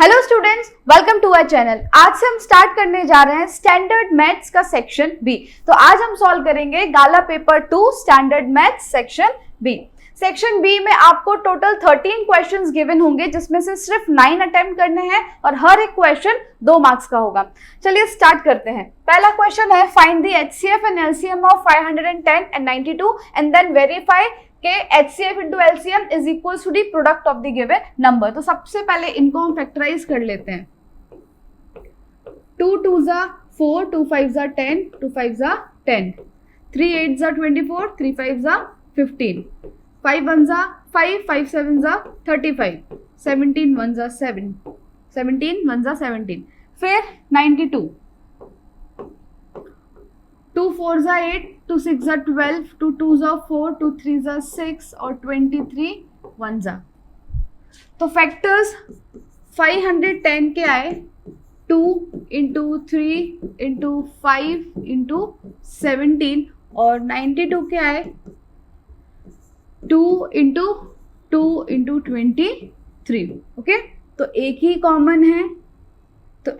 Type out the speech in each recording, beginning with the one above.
Hello students, welcome to our channel. आज से हम स्टार्ट करने जा रहे हैं स्टैंडर्ड मैथ्स का सेक्शन बी। तो आज हम सॉल्व करेंगे Gala paper 2 standard maths section B. Section B में आपको टोटल 13 क्वेश्चंस गिवन होंगे, जिसमें से सिर्फ 9 अटेम्प्ट करने हैं और हर एक क्वेश्चन 2 मार्क्स का होगा। चलिए स्टार्ट करते हैं। पहला क्वेश्चन है, find the HCF and LCM of 510 and 92 and then verify के HCF into LCM is equals to the product of the given number। तो सबसे पहले इनको हम फैक्टराइज कर लेते हैं। 2 2s are 4, 2 5s are 10, 2 5s are 10, 3 8s are 24, 3 5s are 15, 5 1s are 5, 5 7s are 35, 17 1s are 7, 17 1s are 17। फिर 92, 2 4s are 8, 2 6s are 12, 2 2s are 4, 2 3s are 6 और 23 1s are। तो फैक्टर्स 510 के आए 2 इंटू 3 इंटू 5 इंटू 17 और 92 के आए 2 into 2 into 23। Okay, तो एक ही कॉमन है। तो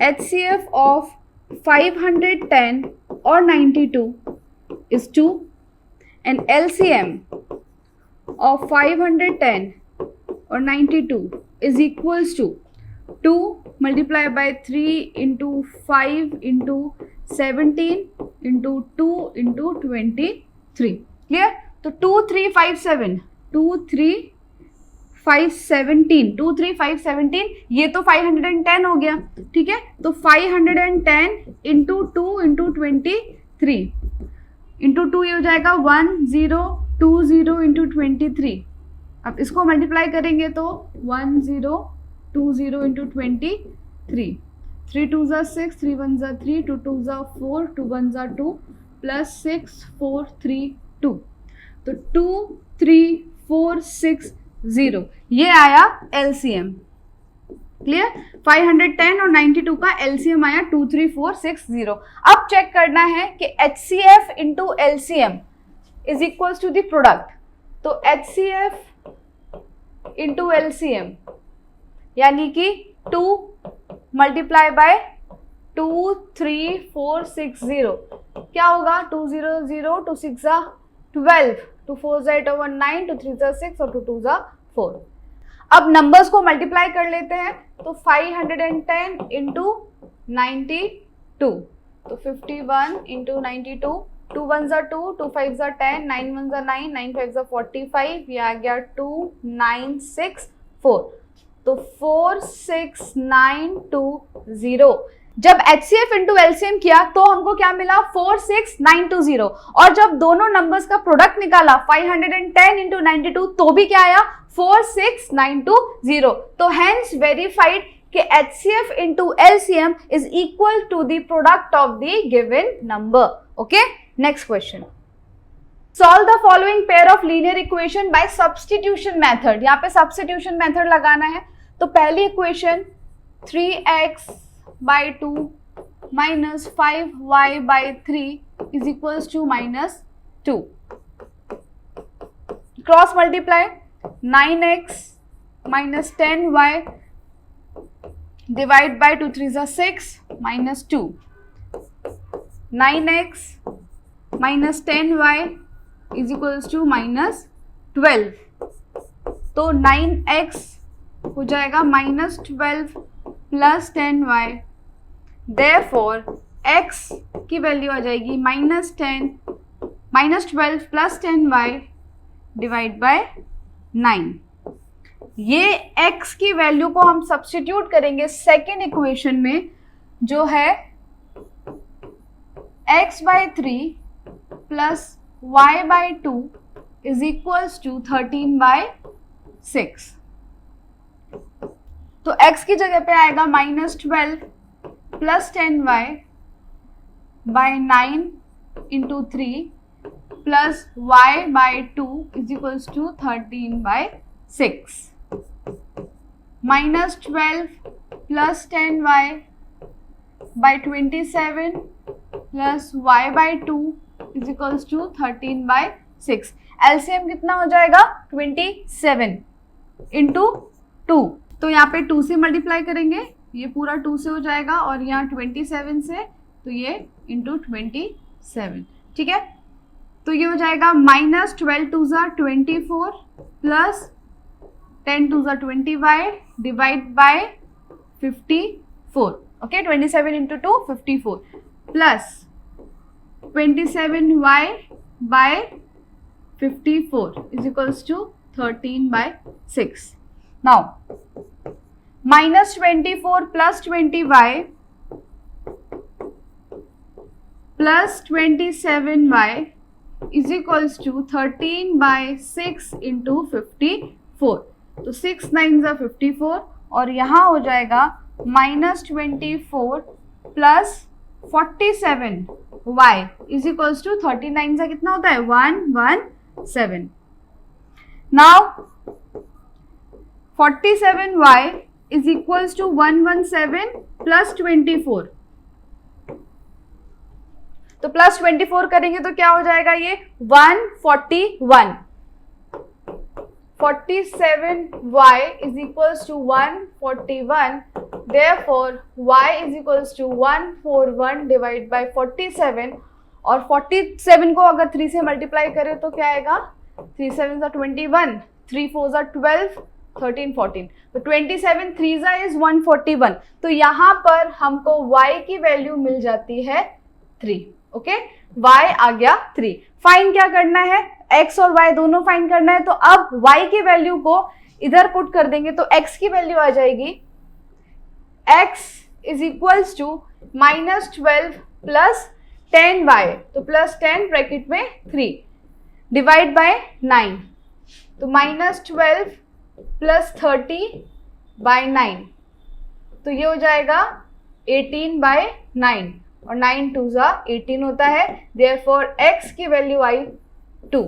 HCF ऑफ 510 और 92 is 2 and LCM of 510 और 92 is equals to 2 multiplied by 3 into 5 into 17 into 2 into 23। Clear? तो 2 3 5 7 2 3 5 17 2 3 5 17, ये तो 510 हो गया। ठीक है, तो 510 इंटू 2 इंटू 23 इंटू 2 ये हो जाएगा 1020 इंटू 23। अब इसको मल्टीप्लाई करेंगे तो 1020 into 23, 3 2s are 6, 3 1s are 3, 2 2s are 4, 2 1s are 2 plus 6 4 3 2। तो 2 3 4 6 0, ये आया LCM। क्लियर? 510 और 92 का LCM आया 23460। अब चेक करना है कि HCF into LCM is equals to the product. तो HCF इंटू LCM यानी कि 2 मल्टीप्लाई बाय 2 3 4 6 0 क्या होगा? 2 0 0, 2 6 12, 2 4 8 over 9, 2 3 6 और 2 2 4। अब नंबर्स को मल्टीप्लाई कर लेते हैं। तो 510 इंटू 92, तो 51 into 92, 2 1s are 2, 2 5s are 10, 9 1s are 9, 9 5s are 45, ये आ गया 2 9 6 4। तो 4 6 9 2 0। जब HCF इंटू LCM किया तो हमको क्या मिला? 46920। और जब दोनों नंबर्स का प्रोडक्ट निकाला 510 इंटू 92 तो भी क्या आया? 46920। तो हेंस वेरीफाइड कि HCF into LCM is equal to the product of the given number. Okay, next question. Solve the following pair of linear equation by substitution method. यहाँ पे सब्स्टिट्यूशन मेथड लगाना है। तो पहली equation 3x by 2 minus 5y by 3 is equals to minus 2. Cross multiply 9x minus 10y divide by 2 3s are 6 minus 2. 9x minus 10y is equals to minus 12. तो 9x हो जाएगा minus 12 plus 10y। Therefore x की value आ जाएगी minus 12 plus 10y divide by 9। ये x की value को हम सब्स्टिट्यूट करेंगे सेकेंड इक्वेशन में, जो है x by 3 plus y by 2 is equals to 13 by 6। तो x की जगह पे आएगा minus 12 plus 10y by 9 into 3 plus y by 2 is equals to 13 by 6। Minus 12 plus 10y by 27 plus y by 2 is equals to 13 by 6। LCM कितना हो जाएगा? 27 into 2, तो यहाँ पे 2 से मल्टीप्लाई करेंगे, ये पूरा 2 से हो जाएगा, और यहाँ 27 से, तो ये इंटू 27, ठीक है। तो ये हो जाएगा -12 2 ज़ा 24 प्लस 10 2 ज़ा 20y divide by 54, okay. 27 into 2 54 plus 27y by 54 is equals to 13/6. Now -24 plus 20y plus 27y is equals to 13/6 into 54. तो 6 9 ज़ा 54, और यहाँ हो जाएगा -24 plus 47y is equals to 39 ज़ा कितना होता है 117. Now 47y is equals to 117 plus 24. तो प्लस 24 करेंगे तो क्या हो जाएगा ये 141. 47y is equals to 141. Therefore y is equals to 141 divided by 47, और 47 को अगर 3 से मल्टीप्लाई करें तो क्या आएगा 3 7 ज़ा 21, 3 4 ज़ा 12, 13 14, तो 27 3 ज़ा इज 141. तो यहाँ पर हमको y की वैल्यू मिल जाती है 3, ओके। y आ गया 3. फाइंड क्या करना है, x और y दोनों फाइंड करना है. तो अब y की वैल्यू को इधर पुट कर देंगे तो x की वैल्यू आ जाएगी x is equals to -12 plus 10y, तो प्लस 10 ब्रैकेट में 3 डिवाइड बाय 9, तो -12 प्लस 30/9, तो ये हो जाएगा 18/9, और 9 2 ज़ा 18 होता है. देयरफॉर x की value I 2.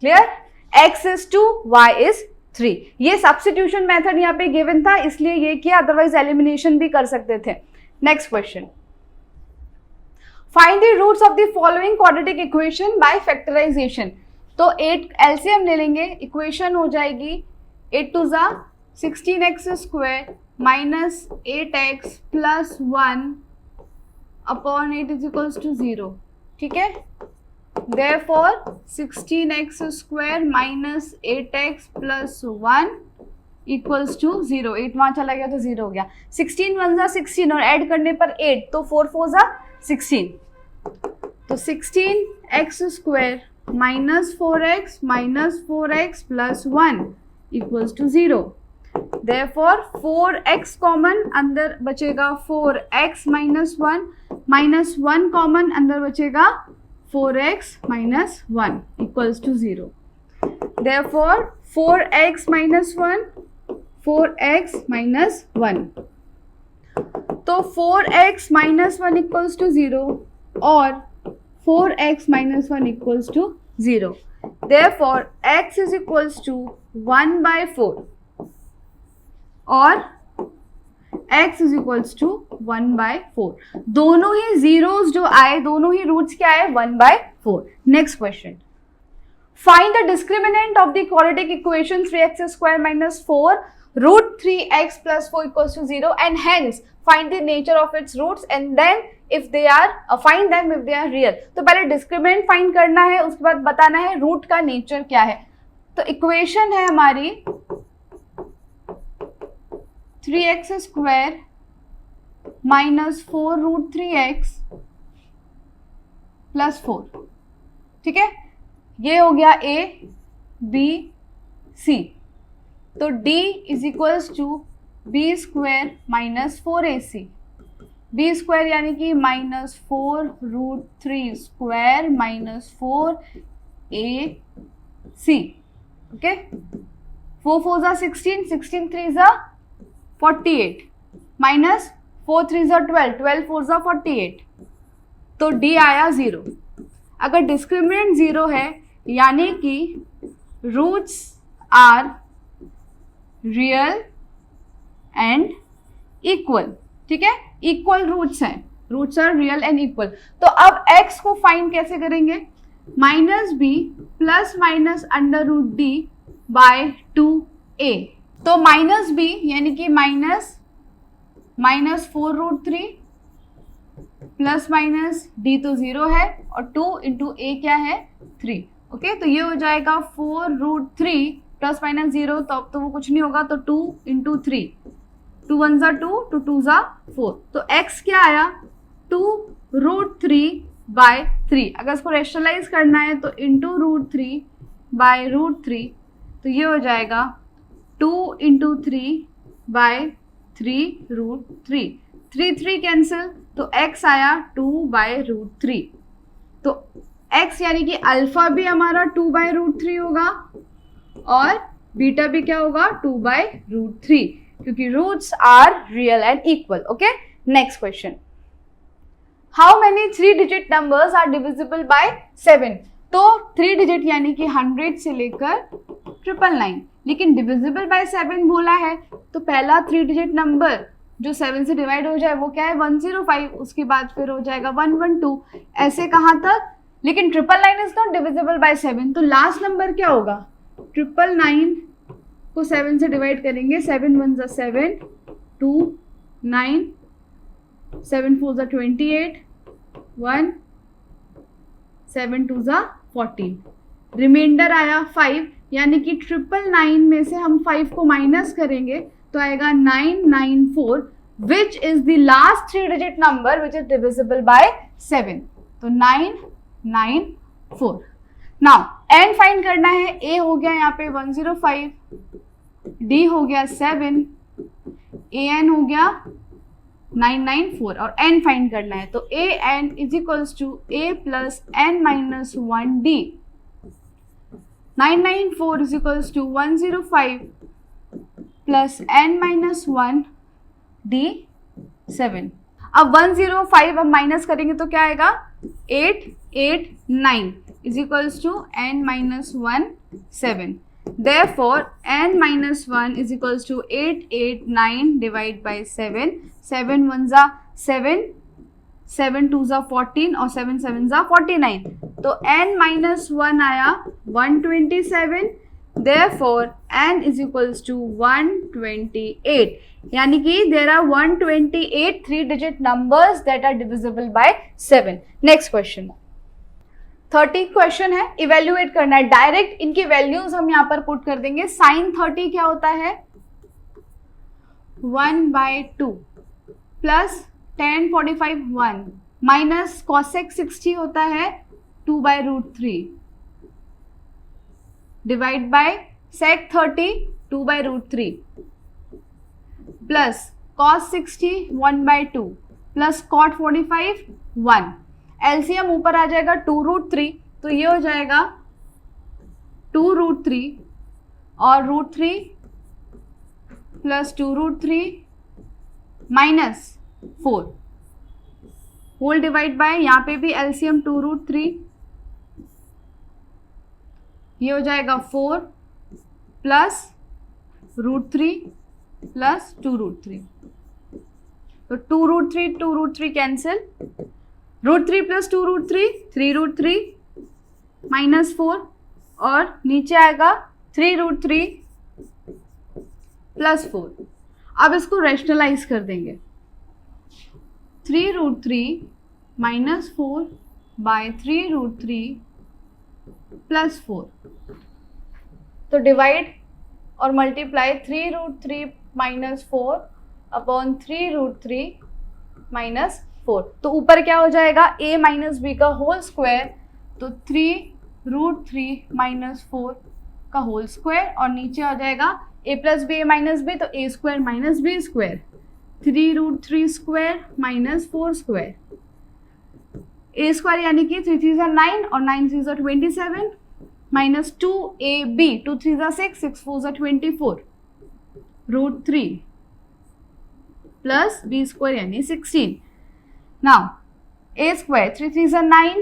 Clear, x is 2, y is 3. ये सब्स्टिट्यूशन मेथड यहाँ पे गिवन था इसलिए ये किया, अदरवाइज एलिमिनेशन भी कर सकते थे. Next question, find the roots of the following quadratic equation by factorisation. तो 8 एलसीएम ले लेंगे, इक्वेशन हो जाएगी 8 2 ज़ा 16x square minus 8x plus 1 upon 8 is equals to 0, ठीक है. Therefore 16x square minus 8x plus 1 equals to 0. 8 वहाँ चला गया तो 0 हो गया. 16 1 ज़ा 16 और ऐड करने पर 8, तो 4 4 ज़ा 16, तो 16x square minus 4x plus 1 equals to 0. Therefore 4x common, अंदर बचेगा 4x माइनस 1 कॉमन, अंदर बचेगा 4x minus 1 equals to 0. Therefore 4x minus 1, तो 4x माइनस 1 इक्वल्स टू 0 और 4x minus 1 equals to 0. Therefore x is equals to 1/4 और x is equals to 1/4. दोनों ही zeros जो आए, दोनों ही रूट्स क्या आए 1/4. Next question, find the discriminant of the quadratic equation 3x square minus 4 root 3x plus 4 equals to 0 and hence find the nature of its roots and then if they are find them if they are real. तो पहले discriminant find करना है, उसके बाद बताना है root का nature क्या है. तो इक्वेशन है हमारी 3x square minus 4 root 3x plus 4, ठीक है. ये हो गया a b c. तो d is equals to b square minus 4ac, B square यानी कि -4 root 3 square minus 4 A C, okay. 4 4 ज़ा 16, 16 3 ज़ा 48 माइनस 4 3 ज़ा 12, 12 4 ज़ा 48, तो डी आया 0. अगर डिस्क्रिमिनेंट 0 है यानी कि roots are real and equal, ठीक है. इक्वल रूट्स हैं, roots are real and equal. तो अब x को फाइंड कैसे करेंगे, -b plus minus under root D by 2a. तो माइनस बी यानी कि माइनस 4√3 प्लस माइनस डी तो 0 है और 2 इंटू ए क्या है 3. ओके, तो ये हो जाएगा 4√3 प्लस माइनस 0, तो अब तो वो कुछ नहीं होगा, तो 2 इंटू 3, 2 1 ज़ा 2, 2 2 ज़ा 4. तो x क्या आया 2√3 बाय 3. अगर इसको रेशनलाइज करना है तो इंटू √3 बाय √3, तो ये हो जाएगा 2 इंटू 3 बाय 3√3. 3 कैंसिल, तो x आया 2 बाय √3. तो x यानी कि अल्फा भी हमारा 2 बाय √3 होगा और बीटा भी क्या होगा 2 बाय √3, क्योंकि roots are real and equal. Okay, next question. How many 3 digit numbers are divisible by 7? तो 3 डिजिट यानी कि 100 से लेकर 999, लेकिन डिविजिबल बाय 7 बोला है, तो पहला 3 डिजिट नंबर जो 7 से डिवाइड हो जाए वो क्या है 105, उसके बाद फिर हो जाएगा 112, ऐसे कहाँ तक. लेकिन 999 इज नॉट डिविजिबल बाय 7, तो लास्ट नंबर क्या होगा 999 को 7 से डिवाइड करेंगे, 7 1 ज़ा 7, 2 9, 7 4 ज़ा 28, 1 7 2 ज़ा 14, रिमाइंडर आया 5, यानी कि 999 में से हम 5 को माइनस करेंगे तो आएगा 994, which is the last 3 digit number which is divisible by 7. तो 994. नाउ एन फाइंड करना है. ए हो गया यहाँ पे 105, डी हो गया 7, ए एन हो गया 994 और एन फाइंड करना है. तो a n is equals to a plus n minus 1 d. 994 is equals to 105 plus n minus 1 d 7. अब 105 अब माइनस करेंगे तो क्या आएगा 889 is equals to n minus 1 7. Therefore n minus 1 is equals to 889 divided by 7. 7 1 ज़ा 7, 7 2 ज़ा 14 और 7 7 ज़ा 49. तो n minus 1 आया 127. Therefore n is equals to 128. यानी कि there are 128 3-digit numbers that are divisible by 7. Next question. 30 question है, evaluate करना है. डायरेक्ट इनकी वैल्यूज हम यहाँ पर पुट कर देंगे. साइन 30 क्या होता है 1/2 प्लस tan 45 1 माइनस cosec 60 होता है 2/√3 divide by sec 30 2/√3 plus cos 60 1/2 plus cot 45 1. LCM ऊपर आ जाएगा 2√3, तो ये हो जाएगा 2√3 और √3 plus 2√3 minus 4 whole divide by, यहाँ पे भी एलसीएम 2√3, ये हो जाएगा 4 प्लस √3 प्लस 2√3. तो 2√3 कैंसिल, √3 प्लस 2√3 3√3 माइनस 4 और नीचे आएगा 3√3 प्लस 4. अब इसको रेशनलाइज कर देंगे. 3√3 माइनस 4 बाय 3√3 प्लस 4. तो डिवाइड और मल्टीप्लाई 3√3 माइनस 4 अपॉन 3√3 माइनस 4. तो ऊपर क्या हो जाएगा a माइनस बी का होल स्क्वायर, तो 3√3 माइनस 4 का होल स्क्वायर और नीचे आ जाएगा a plus B a minus B, तो a square minus B square, 3√3 square minus 4 square. a square यानी कि 3 3 9 और 9 3 27 minus 2ab, 2 3 6, 6 4 24 √3 plus b square यानी 16. Now a square 3 3 9,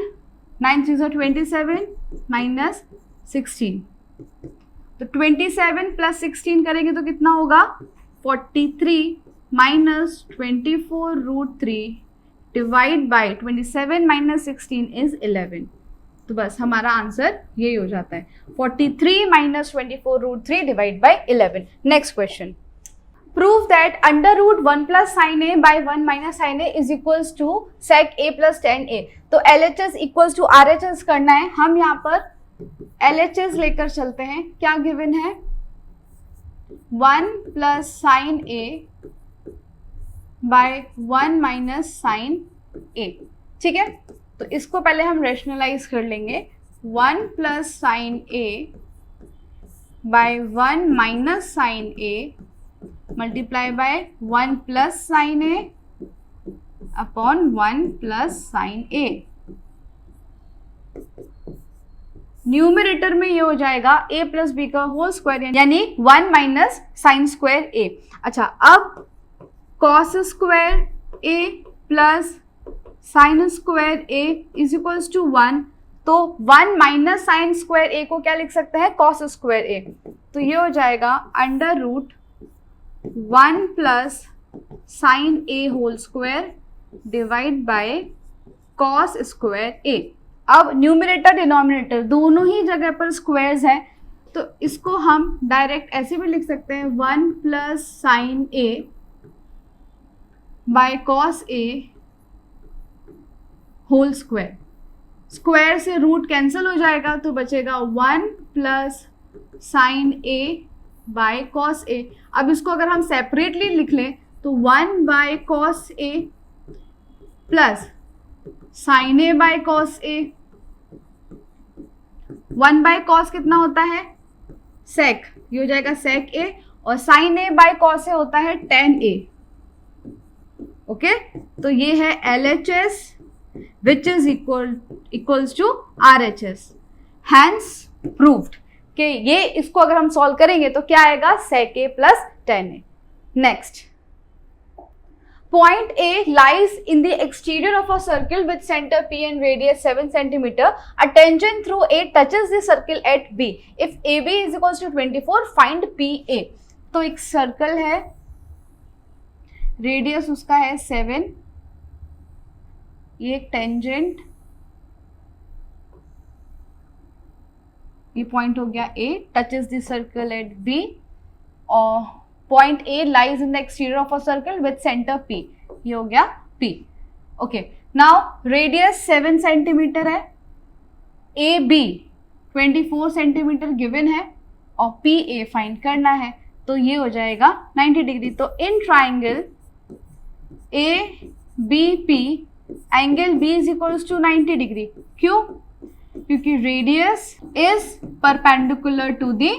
9 3 27 minus 16. तो 27 प्लस 16 करेंगे तो कितना होगा 43 minus 24 √3 divide by 27 minus 16 is 11. तो बस हमारा आंसर यही हो जाता है 43 minus 24√3 divide by 11। Next question, prove that under root 1 plus sine A by 1 minus sine A is equals to sec A plus tan A. तो LHS इक्वल्स टू RHS करना है। हम यहाँ पर LHS लेकर चलते हैं। क्या गिवन है? 1 plus sine a by 1 minus sine ए। ठीक है, तो इसको पहले हम रेशनलाइज कर लेंगे। 1 plus sine a by 1 minus sine a multiply by 1 plus sine a upon 1 plus sine a. Numerator में ये हो जाएगा a प्लस बी का होल स्क्वायर, यानी 1 माइनस साइन स्क्वायर a। अच्छा, अब cos square a plus sine square a is equals to 1। तो 1 minus sine square a को क्या लिख सकते हैं? Cos square a। तो ये हो जाएगा under root 1 plus sine a whole square divide by cos square a। अब न्यूमरेटर डिनोमिनेटर दोनों ही जगह पर स्क्वायर्स है, तो इसको हम डायरेक्ट ऐसे भी लिख सकते हैं 1 plus sine a by cos a whole square. Square से रूट कैंसिल हो जाएगा तो बचेगा 1 plus sine a by cos a। अब इसको अगर हम सेपरेटली लिख लें तो 1 by cos a plus sine a by cos a। 1 by cos कितना होता है? सेक, ये हो जाएगा सेक a, और sine a by cos a होता है टेन a। ओके, तो ये है LHS which is equals to RHS। Hence proved कि ये इसको अगर हम सॉल्व करेंगे तो क्या आएगा? सेक a plus ten a। Next, point A lies in the exterior of a circle with center P and radius 7 cm. A tangent through A touches the circle at B. If AB is equals to 24, find PA. तो एक circle है, radius उसका है 7, ये एक tangent, ये point हो गया A, touches the circle at B, और point A lies in the exterior of a circle with center P. ये हो गया P. Okay. Now radius 7 centimetre है, AB 24 सेंटीमीटर गिवन है और PA फाइंड करना है, तो ये हो जाएगा 90 डिग्री। तो in triangle ABP angle B is equals to 90 degree. क्यों? क्योंकि radius is perpendicular to the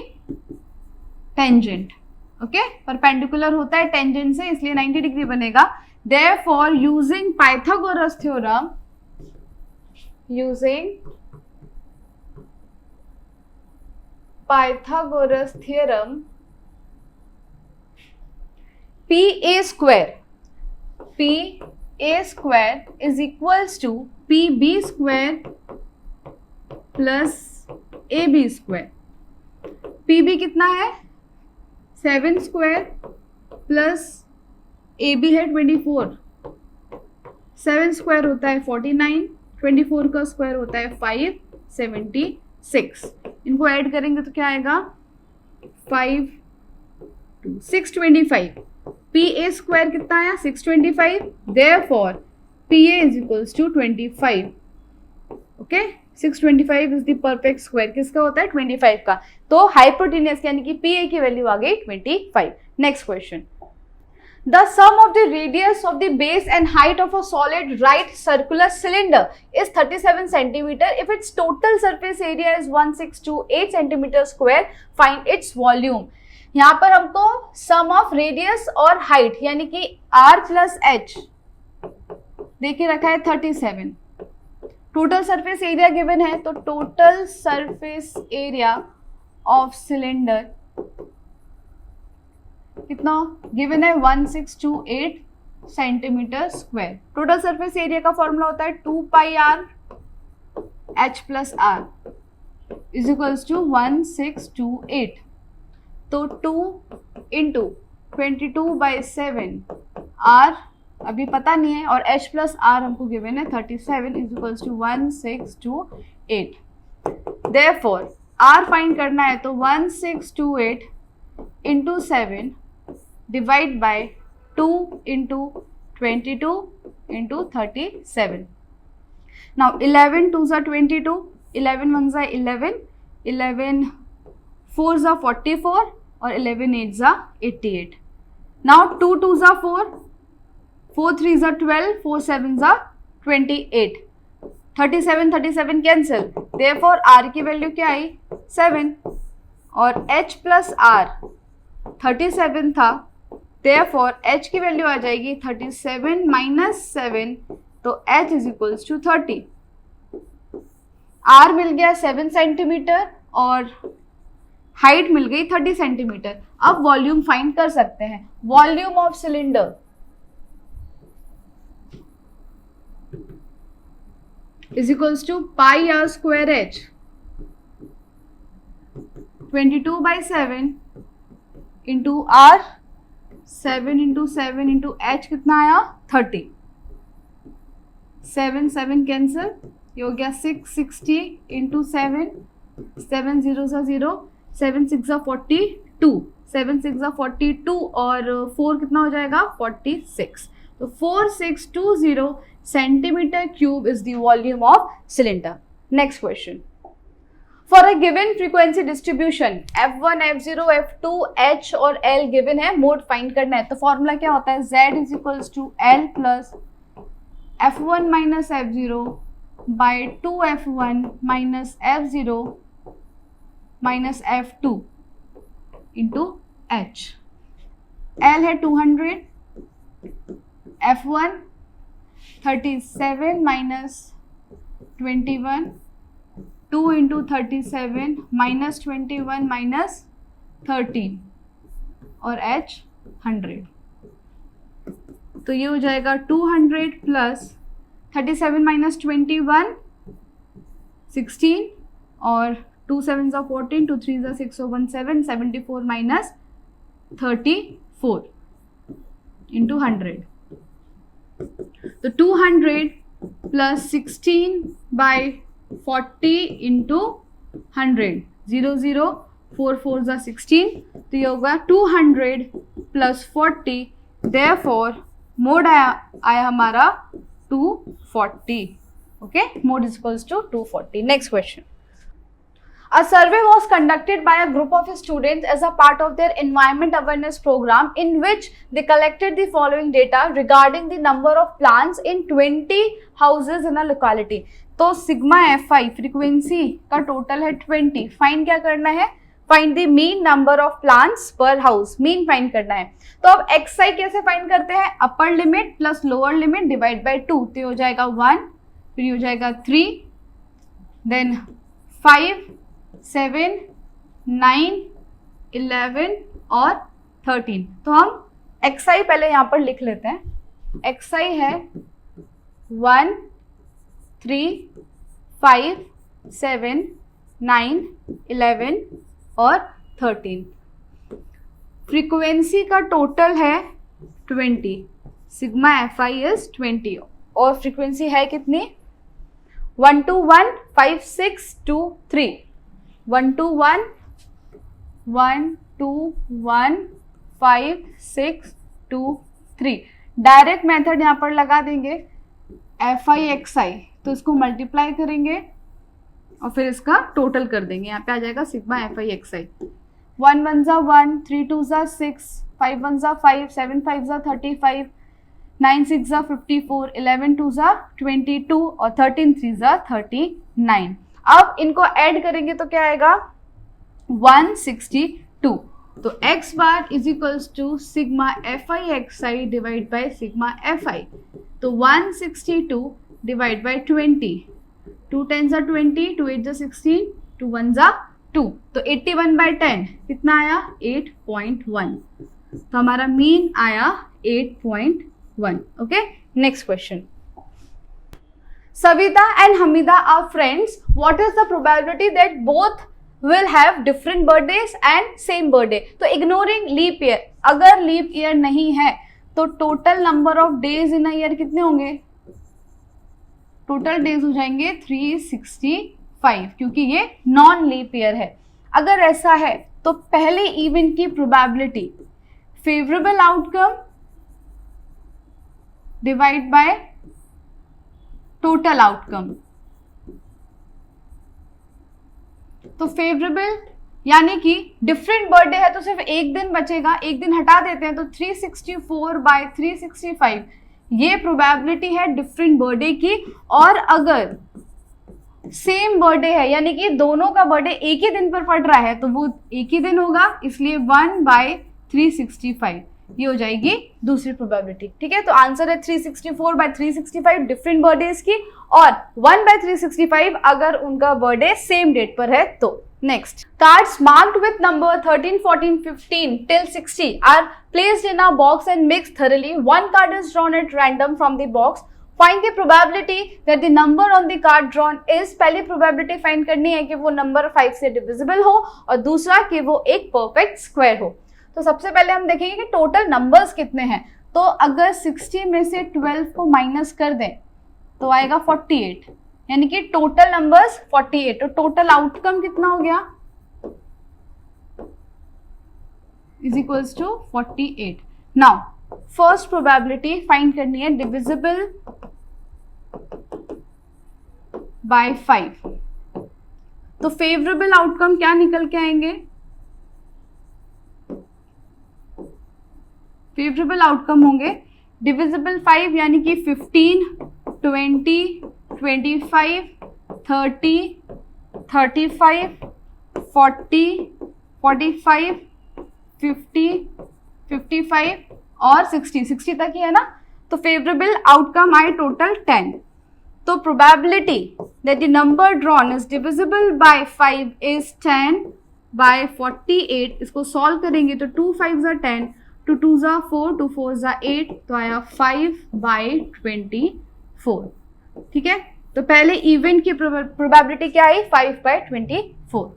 tangent. Okay, perpendicular होता है टेंजेंट से, इसलिए 90 डिग्री बनेगा। Therefore using Pythagoras theorem, PA square is equals to PB square plus AB square। PB कितना है? 7 square plus AB है 24। 7 स्क्वायर होता है 49, 24 का स्क्वायर होता है 576। इनको ऐड करेंगे तो क्या आएगा? 625। PA स्क्वायर कितना आया? 625। Therefore PA is equals to 25। Okay, 625 is the perfect square. किसका होता है? 25 का। तो हाइपोटेन्यूस यानी कि PA की वैल्यू आ गई 25। Next question, the sum of the radius of the base and height of a solid right circular cylinder is 37 centimetre if its total surface area is 1628 centimetre square, find its volume. यहाँ पर हमको sum of radius और height यानी कि R plus H देखिए रखा है 37। Total surface area given है, तो total surface area of cylinder कितना गिवन है? 1628 centimetre square. Total surface area का फॉर्मूला होता है 2 pi R H plus R is equals to 1628। तो 2 इंटू 22/7 R अभी पता नहीं है, और h प्लस आर हमको गिवन है 37 is equals to 1628. Therefore r find करना है तो 1628 into 7 divide by 2 into 22 into 37. Now 11 2 ज़ा 22, 11 1 ज़ा 11, 11 4 ज़ा 44 और 11 8 ज़ा 88. नाउ 2 2 ज़ा 4, 4 3 ज़ा 12, 4 7 ज़ा 28. 37 37 कैंसिल, देयरफॉर r की वैल्यू क्या आई 7 और h प्लस r 37 था, देयरफॉर h की वैल्यू आ जाएगी 37 माइनस 7, तो h is equals to 30. r मिल गया 7 सेंटीमीटर और हाइट मिल गई 30 सेंटीमीटर. अब वॉल्यूम फाइंड कर सकते हैं. Volume of cylinder is equals to pi r square h. 22 by 7 into r, 7 into 7 into h कितना आया 30. 7 7 कैंसिल, ये हो गया 660 into 7, 7 0 सा 0, 7 6 सा 42, 7 6 सा 42 और 4 कितना हो जाएगा 46. तो 4620 centimeter cube is the volume of cylinder. Next question. For a given frequency distribution f1 f0 f2 h और l given है, मोड फाइंड करना है. तो फॉर्मूला क्या होता है, z is equals to l plus f1 minus f0 by 2f1 minus f0 minus f2 into h. l है 200, f1 37 minus 21, 2 into 37 minus 21 minus 13 और h 100. तो ये हो जाएगा 200 प्लस 37 माइनस 21 16 और 2 7 ज़ा 14, 2 3 ज़ा 6 और 1 7, 74 माइनस 34 इंटू 100. तो 200 प्लस 16 बाई 40 इंटू 100, 0 0 4 4 ज़ा 16, तो ये होगा 200 प्लस 40. देयरफॉर मोड आया हमारा 240. Okay, mode is equals to 240. Next question. A survey was conducted by a group of students as a part of their environment awareness program in which they collected the following data regarding the number of plants in 20 houses in a locality. तो sigma fi frequency का total है 20. Find क्या करना है, find the mean number of plants पर house. Mean find करना है. तो अब xi कैसे फाइंड करते हैं, upper limit plus lower limit divide by 2. तो हो जाएगा 1, फिर हो जाएगा 3, देन 5 7 9 11 और 13. तो हम xi पहले यहाँ पर लिख लेते हैं. xi है 1 3 5 7 9 11 और 13. फ्रीक्वेंसी का टोटल है 20. सिग्मा fi इज 20 और फ्रीक्वेंसी है कितनी 1 2 1 5 6 2 3. 1 2 1 1 2 1 5 6 2 3. डायरेक्ट मेथड यहाँ पर लगा देंगे fi xi, तो इसको मल्टीप्लाई करेंगे और फिर इसका टोटल कर देंगे. यहाँ पे आ जाएगा सिग्मा fi xi. 1 1 ज़ा 1, 3 2 ज़ा 6, 5 1 ज़ा 5, 7 5 ज़ा 35, 9 6 ज़ा 54, 11 2 ज़ा 22 और 13 3 ज़ा 39. अब इनको ऐड करेंगे तो क्या आएगा 162. तो x bar is equals to sigma fi xi divide by sigma fi. तो 162 डिवाइड बाय 20, 2 10 ज़ा 20, 2 8 ज़ा 16, 2 1 ज़ा 2. तो 81 बाय 10 कितना आया 8.1. तो हमारा मीन आया 8.1. Okay, next question. Savita and Hamida are friends. What is the probability that both will have different birthdays and same birthday? तो ignoring leap year, अगर leap year नहीं है तो total number of days in a year कितने होंगे? Total days हो जाएंगे 365, क्योंकि ये नॉन लीप ईयर है। अगर ऐसा है तो पहले इवेंट की probability favourable outcome divide by total outcome. तो फेवरेबल यानी कि डिफरेंट बर्थडे है तो सिर्फ एक दिन बचेगा, एक दिन हटा देते हैं तो 364 बाय 365 ये प्रोबेबिलिटी है डिफरेंट बर्थडे की। और अगर सेम बर्थडे है यानी कि दोनों का बर्थडे एक ही दिन पर पड़ रहा है तो वो एक ही दिन होगा, इसलिए 1 बाय 365 ये हो जाएगी दूसरी प्रोबेबिलिटी। ठीक है, तो आंसर है 364 बाय 365 डिफरेंट बर्थडेज की, और 1 बाय 365 अगर उनका बर्थडे सेम डेट पर है तो। Next, cards marked with number 13, 14, 15 till 60 are placed in a box and mixed thoroughly. One card is drawn at random from the box. Find the probability that the number on the card drawn is, पहली probability find करनी है कि वो number 5 से divisible हो, और दूसरा कि वो एक परफेक्ट स्क्वायर हो। तो सबसे पहले हम देखेंगे कि टोटल नंबर्स कितने हैं। तो अगर 60 में से 12 को माइनस कर दें तो आएगा 48, यानी कि टोटल नंबर्स 48। तो टोटल आउटकम कितना हो गया? Is equals to 48। Now first probability find करनी है डिविजिबल बाय 5। तो फेवरेबल आउटकम क्या निकल के आएंगे? फेवरेबल आउटकम होंगे डिविजिबल 5 यानी कि 15, 20, 25, 30, 35, 40, 45, 50, 55 और 60 तक ही है ना। तो फेवरेबल आउटकम आए टोटल 10। तो probability that the number drawn is divisible by 5 is 10 by 48। इसको सॉल्व करेंगे तो 2 5 are 10, 2 2 are 4, 2 4 are 8, तो आया 5 बाय 24। ठीक है, तो पहले इवेंट की प्रोबेबिलिटी क्या आई? 5 by 24।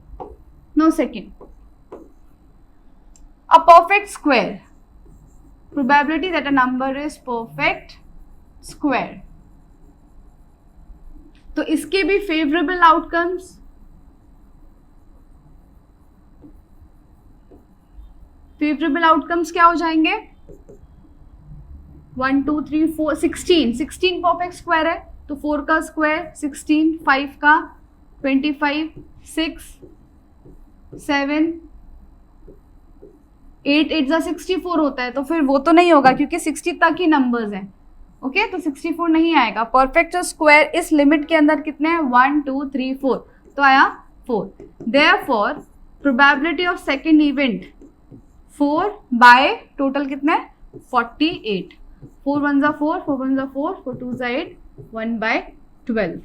No second, a perfect square, probability that a number is perfect square. तो इसके भी फेवरेबल आउटकम्स, फेवरेबल आउटकम्स क्या हो जाएंगे? 1 2 3 4 16 परफेक्ट स्क्वायर है तो 4 का स्क्वायर 16, 5 का 25, 6, 7, 8 8 जा 64 होता है, तो फिर वो तो नहीं होगा क्योंकि 60 तक ही नंबर्स हैं। ओके, तो 64 नहीं आएगा। परफेक्ट स्क्वायर इस लिमिट के अंदर कितने हैं? 1 2 3 4, तो आया 4। Therefore probability of second event 4 by total कितना है? 48। 4 1 जा 4, 4 1 जा 4, 4 2 जा 8, 1 बाय 12।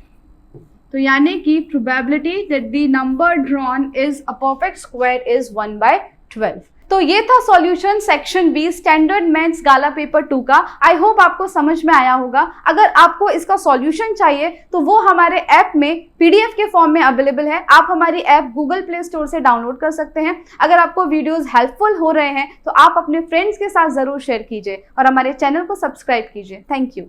तो यानी कि probability that the number drawn is a perfect square is 1 by 12। तो ये था solution section B standard maths Gala paper 2 का। आई होप आपको समझ में आया होगा। अगर आपको इसका सॉल्यूशन चाहिए तो वो हमारे ऐप में पीडीएफ के फॉर्म में अवेलेबल है। आप हमारी ऐप गूगल प्ले स्टोर से डाउनलोड कर सकते हैं। अगर आपको वीडियोस हेल्पफुल हो रहे हैं तो आप अपने फ्रेंड्स के साथ जरूर शेयर कीजिए और हमारे चैनल को सब्सक्राइब कीजिए। Thank you.